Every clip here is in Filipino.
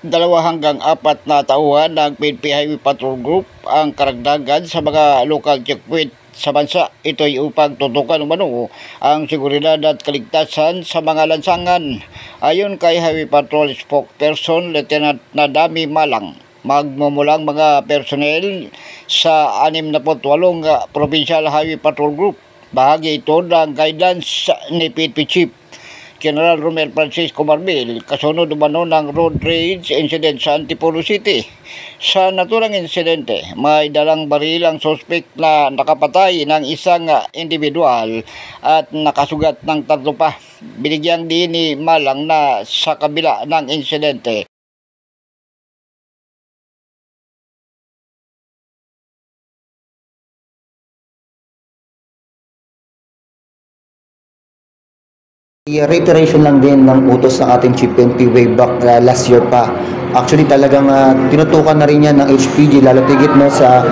2 hanggang 4 na tauhan ng PNP Highway Patrol Group ang karagdagan sa mga local checkpoint sa bansa. Ito ay upang tutukan umano ang seguridad at kaligtasan sa mga lansangan. Ayon kay Highway Patrol spokesperson Lieutenant Nadami Malang, magmumulang mga personnel sa 68 Provincial Highway Patrol Group. Bahagi ito ng guidance ni PNP Chief General Romel Francisco Marbil, kasunod umano ng road rage incident sa Antipolo City. Sa naturang insidente, may dalang baril ang suspect na nakapatay ng isang individual at nakasugat ng 3 pa. Binigyang din ni Malang na sa kabila ng insidente, reiteration lang din ng utos ng ating Chief PNP way back last year pa. Actually talagang tinutukan na rin yan ng HPG, lalo tigit no sa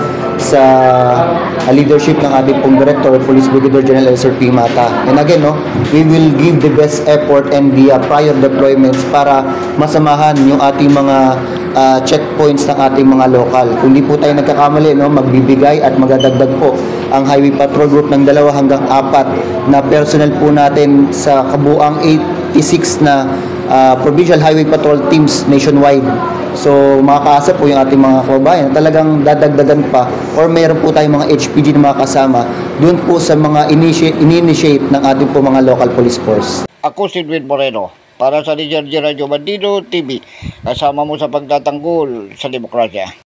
leadership ng ating pong Director, Police Brigadier General Sir P. Mata. And again, no, we will give the best effort and the prior deployments para masamahan yung ating mga checkpoints ng ating mga local. Kung di po tayo nagkakamali, no, magbibigay at magdadagdag po ang Highway Patrol Group ng 2 hanggang 4 na personnel po natin sa kabuang 86 na Provincial Highway Patrol teams nationwide. So makakaasa po yung ating mga kababayan na talagang dadagdagan pa or mayroon po tayong mga HPG na mga kasama doon po sa mga ini-initiate ng ating po mga local police force. Ako si Edwin Moreno para sa Radyo Bandido TV, kasama mo sa pagtatanggol sa demokrasya.